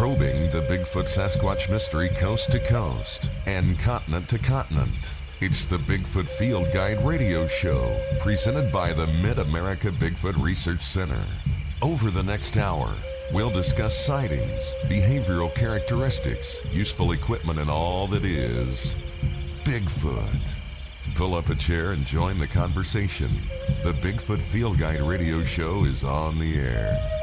Probing the Bigfoot Sasquatch mystery coast to coast and continent to continent. It's the Bigfoot Field Guide radio show, presented by the Mid-America Bigfoot Research Center. Over the next hour, we'll discuss sightings, behavioral characteristics, useful equipment, and all that is Bigfoot. Pull up a chair and join the conversation. The Bigfoot Field Guide radio show is on the air.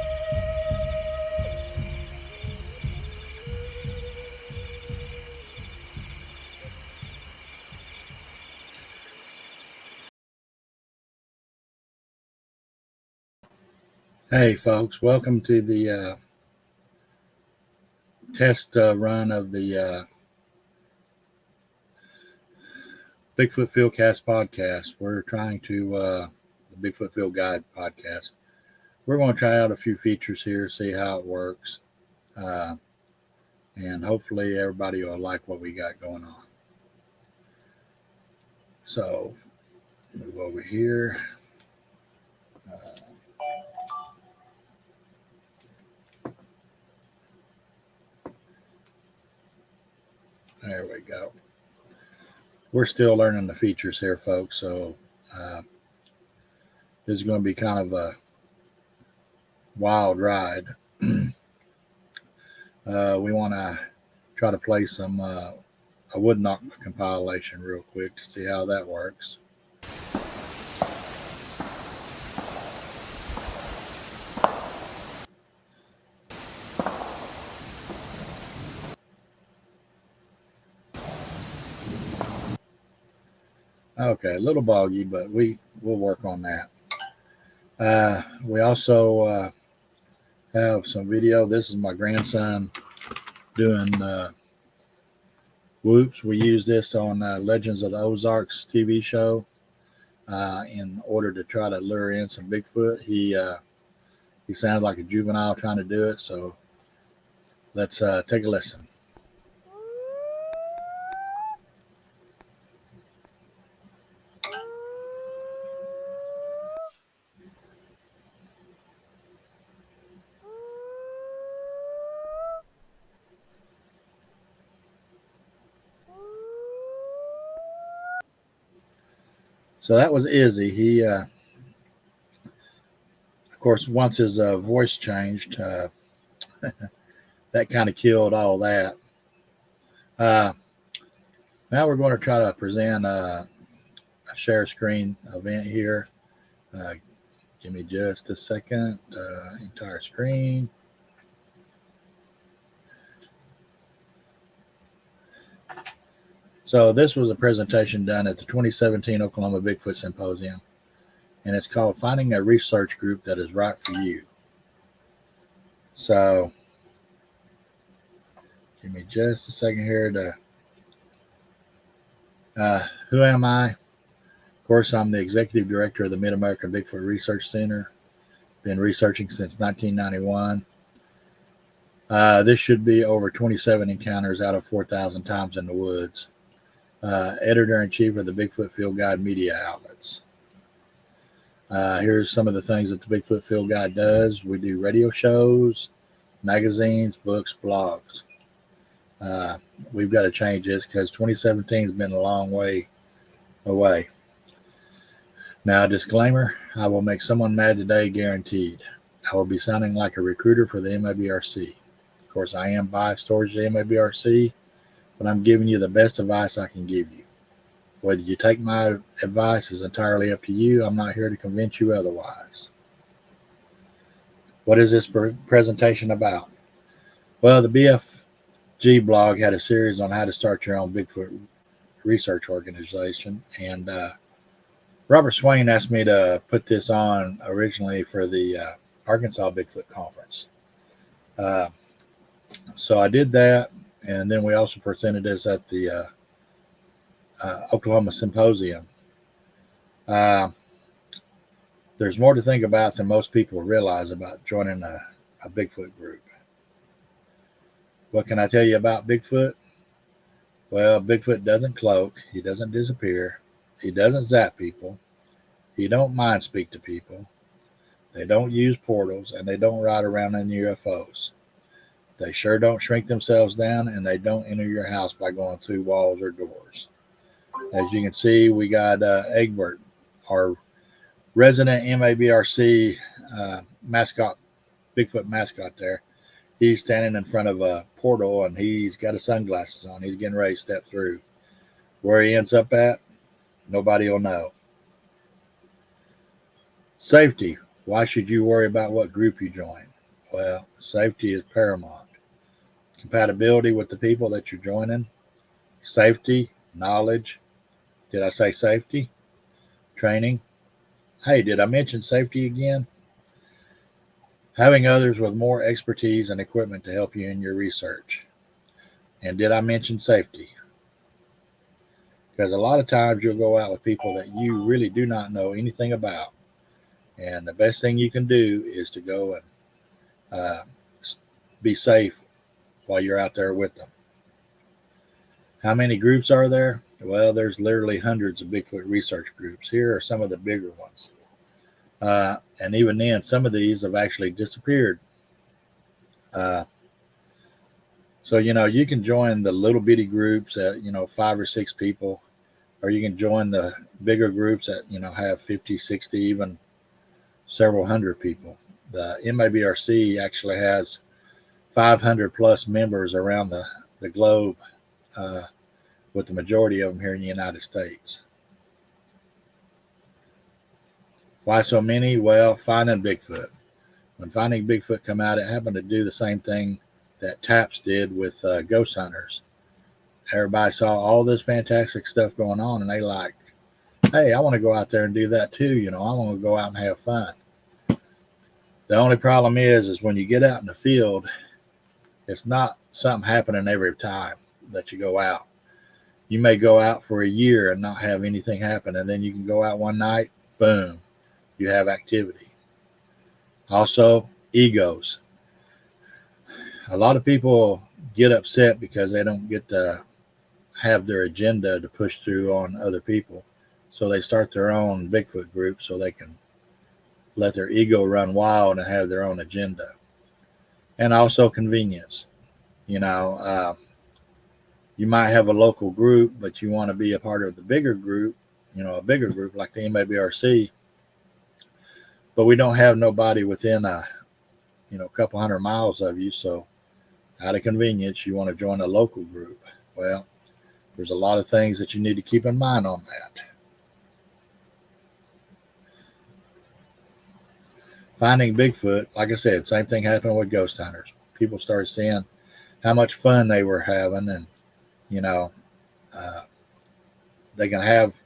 Hey folks, welcome to the test run of the Bigfoot Fieldcast podcast. We're trying to, the Bigfoot Field Guide podcast. We're going to try out a few features here, see how it works. And hopefully everybody will like what we got going on. So, move over here. There we go. We're still learning the features here, folks. So this is going to be kind of a wild ride. We want to try to play some a wood knock compilation real quick to see how that works. Okay, a little boggy, but we'll work on that. We also have some video. This is my grandson doing whoops. We use this on Legends of the Ozarks TV show in order to try to lure in some Bigfoot. He sounds like a juvenile trying to do it, so let's take a listen. So that was Izzy. He, of course, once his voice changed, that kind of killed all that. Now we're going to try to present a share screen event here. Give me just a second. Entire screen. So this was a presentation done at the 2017 Oklahoma Bigfoot Symposium, and it's called Finding a Research Group That Is Right for You. So give me just a second here to, who am I? Of course, I'm the Executive Director of the Mid-America Bigfoot Research Center. Been researching since 1991. This should be over 27 encounters out of 4,000 times in the woods. Editor-in-chief of the Bigfoot Field Guide media outlets. Here's some of the things that the Bigfoot Field Guide does. We do radio shows, magazines, books, blogs. We've got to change this because 2017 has been a long way away. Now, disclaimer, I will make someone mad today, guaranteed. I will be sounding like a recruiter for the MABRC. Of course, I am biased towards the MABRC, but I'm giving you the best advice I can give you. Whether you take my advice is entirely up to you. I'm not here to convince you otherwise. What is this presentation about? Well, the BFG blog had a series on how to start your own Bigfoot research organization, and Robert Swain asked me to put this on originally for the Arkansas Bigfoot Conference. So I did that. And then we also presented this at the Oklahoma Symposium. There's more to think about than most people realize about joining a Bigfoot group. What can I tell you about Bigfoot? Well, Bigfoot doesn't cloak. He doesn't disappear. He doesn't zap people. He don't mind speak to people. They don't use portals, and they don't ride around in UFOs. They sure don't shrink themselves down, and they don't enter your house by going through walls or doors. As you can see, we got Egbert, our resident MABRC mascot, Bigfoot mascot there. He's standing in front of a portal, and he's got his sunglasses on. He's getting ready to step through. Where he ends up at, nobody will know. Safety. Why should you worry about what group you join? Well, safety is paramount. Compatibility with the people that you're joining. Safety, knowledge. Did I say safety? Training. Hey, did I mention safety again? Having others with more expertise and equipment to help you in your research. And did I mention safety? Because a lot of times you'll go out with people that you really do not know anything about. And the best thing you can do is to go and be safe while you're out there with them. How many groups are there? Well, there's literally hundreds of Bigfoot research groups. Here are some of the bigger ones. And even then, some of these have actually disappeared. So, you can join the little bitty groups at, 5 or 6 people, or you can join the bigger groups that, have 50, 60, even several hundred people. The MABRC actually has 500 plus members around the globe, with the majority of them here in the United States. Why so many? Well, finding Bigfoot. When Finding Bigfoot come out, it happened to do the same thing that TAPS did with ghost hunters. Everybody saw all this fantastic stuff going on, and they like, hey, I want to go out there and do that too. I want to go out and have fun. The only problem is when you get out in the field, it's not something happening every time that you go out. You may go out for a year and not have anything happen, and then you can go out one night, boom, you have activity. Also, egos. A lot of people get upset because they don't get to have their agenda to push through on other people. So they start their own Bigfoot group so they can let their ego run wild and have their own agenda. And also convenience. You might have a local group, but you want to be a part of the bigger group, a bigger group like the MABRC. But we don't have nobody within a couple 100 miles of you. So out of convenience, you want to join a local group. Well, there's a lot of things that you need to keep in mind on that. Finding Bigfoot, like I said, same thing happened with ghost hunters. People started seeing how much fun they were having, and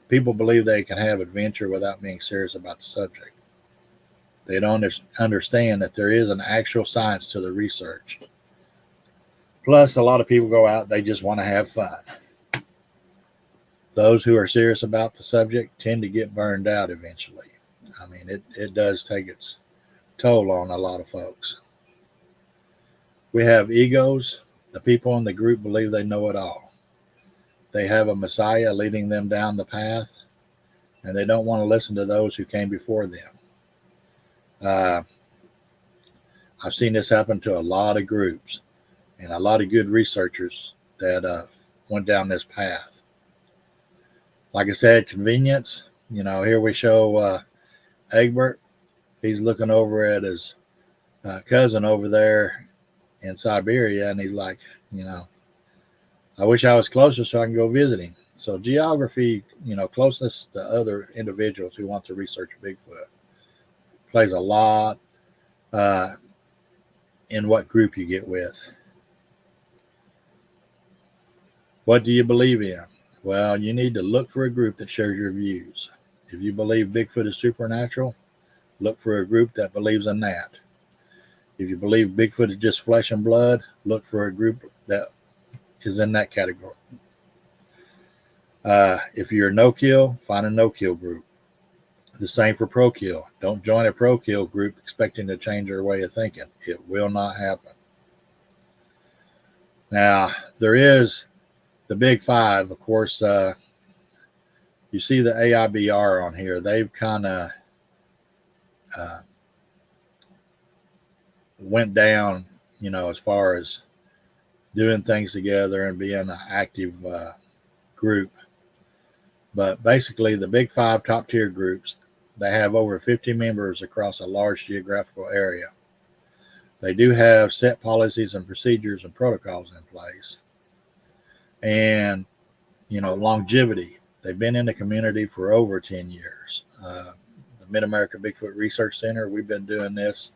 people believe they can have adventure without being serious about the subject. They don't understand that there is an actual science to the research. Plus, a lot of people go out, they just want to have fun. Those who are serious about the subject tend to get burned out eventually. I mean, it does take its toll on a lot of folks. We have egos. The people in the group believe they know it all. They have a messiah leading them down the path, and they don't want to listen to those who came before them. I've seen this happen to a lot of groups and a lot of good researchers that went down this path. Like I said, convenience. Here we show Egbert. He's looking over at his cousin over there in Siberia, and he's like, I wish I was closer so I can go visit him. So geography, closeness to other individuals who want to research Bigfoot plays a lot in what group you get with. What do you believe in? Well, you need to look for a group that shares your views. If you believe Bigfoot is supernatural, look for a group that believes in that. If you believe Bigfoot is just flesh and blood, look for a group that is in that category. If you're no-kill, find a no-kill group. The same for pro-kill. Don't join a pro-kill group expecting to change their way of thinking. It will not happen. Now, there is the big five. Of course, you see the AIBR on here. They've kind of went down as far as doing things together and being an active group. But basically, the big 5 top tier groups, they have over 50 members across a large geographical area. They do have set policies and procedures and protocols in place. And, longevity. They've been in the community for over 10 years. The Mid-America Bigfoot Research Center, we've been doing this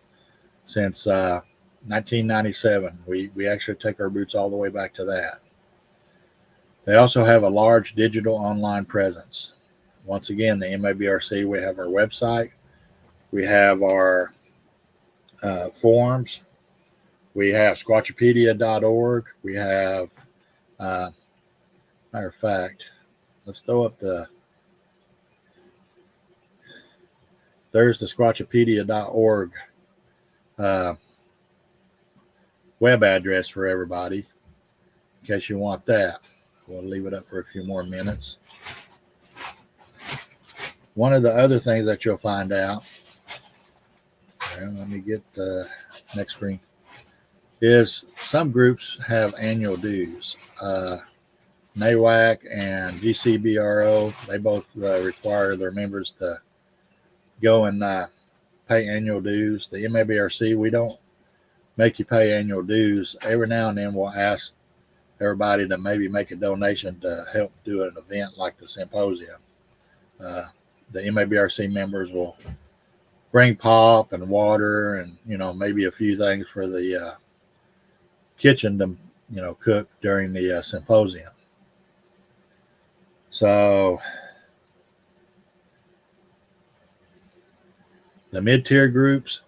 since 1997. We actually take our roots all the way back to that. They also have a large digital online presence. Once again, the MABRC, we have our website. We have our forums. We have squatchopedia.org. We have, matter of fact, let's throw up there's the squatchopedia.org web address for everybody, in case you want that. We'll leave it up for a few more minutes. One of the other things that you'll find out, let me get the next screen, is some groups have annual dues. NAWAC and GCBRO, they both require their members to go and pay annual dues. The MABRC, we don't make you pay annual dues. Every now and then we'll ask everybody to maybe make a donation to help do an event like the symposium. The MABRC members will bring pop and water and, maybe a few things for the kitchen to, cook during the symposium. So the mid-tier groups,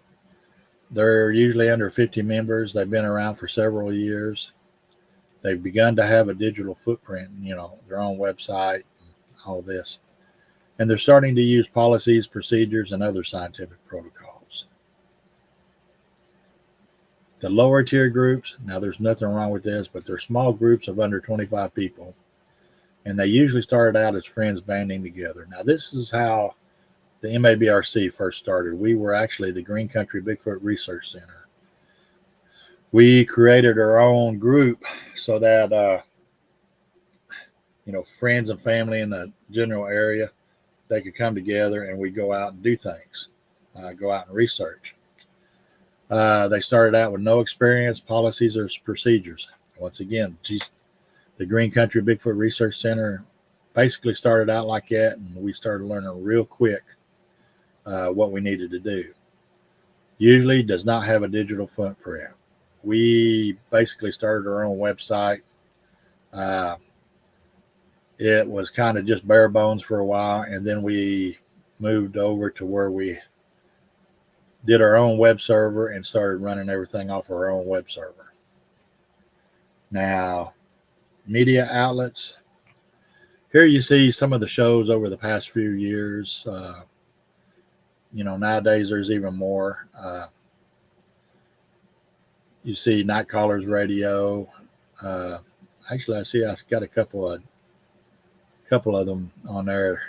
they're usually under 50 members. They've been around for several years. They've begun to have a digital footprint, their own website, all this. And they're starting to use policies, procedures, and other scientific protocols. The lower tier groups, now there's nothing wrong with this, but they're small groups of under 25 people. And they usually started out as friends banding together. Now, this is how the MABRC first started. We were actually the Green Country Bigfoot Research Center. We created our own group so that, friends and family in the general area, they could come together and we go out and do things, go out and research. They started out with no experience, policies, or procedures. Once again, the Green Country Bigfoot Research Center basically started out like that, and we started learning real quick what we needed to do. Usually does not have a digital footprint. We basically started our own website. It was kind of just bare bones for a while, and then we moved over to where we did our own web server and started running everything off our own web server. Now, media outlets. Here you see some of the shows over the past few years. Nowadays there's even more. You see Night Callers Radio. Actually, I see I've got a couple of them on there.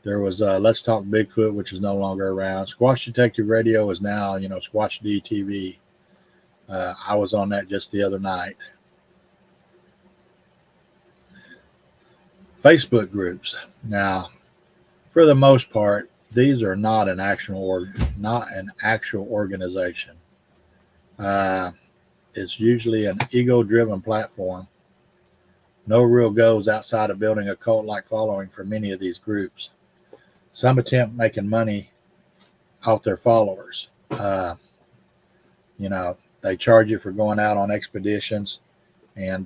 There was Let's Talk Bigfoot, which is no longer around. Squatch Detective Radio is now, Squatch DTV. I was on that just the other night. Facebook groups. Now, for the most part, these are not an actual organization. It's usually an ego-driven platform. No real goals outside of building a cult-like following for many of these groups. Some attempt making money off their followers. They charge you for going out on expeditions, and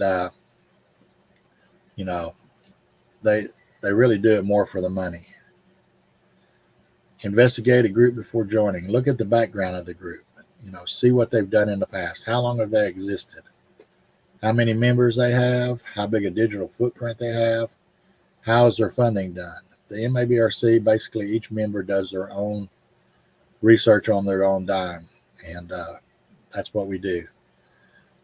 they really do it more for the money. Investigate a group before joining. Look at the background of the group. See what they've done in the past. How long have they existed? How many members they have? How big a digital footprint they have? How is their funding done? The MABRC, basically each member does their own research on their own dime. And that's what we do.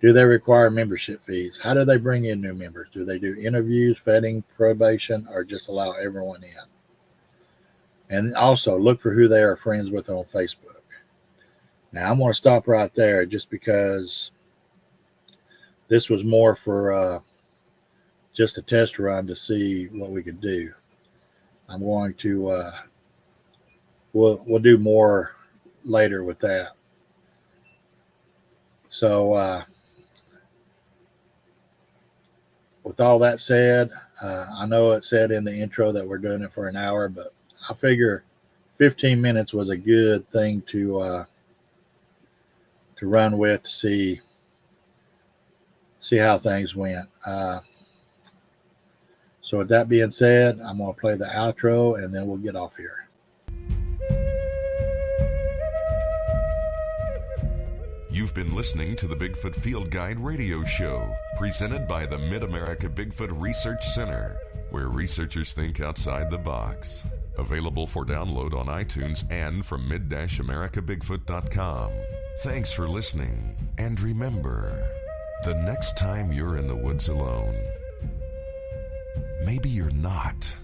Do they require membership fees? How do they bring in new members? Do they do interviews, vetting, probation, or just allow everyone in? And also look for who they are friends with on Facebook. Now I'm going to stop right there just because this was more for just a test run to see what we could do. I'm going to we'll do more later with that. So with all that said, I know it said in the intro that we're doing it for an hour, but I figure 15 minutes was a good thing to run with to see how things went. So with that being said, I'm going to play the outro and then we'll get off here. You've been listening to the Bigfoot Field Guide radio show, presented by the Mid-America Bigfoot Research Center, where researchers think outside the box. Available for download on iTunes and from mid-americabigfoot.com. Thanks for listening, and remember, the next time you're in the woods alone, maybe you're not.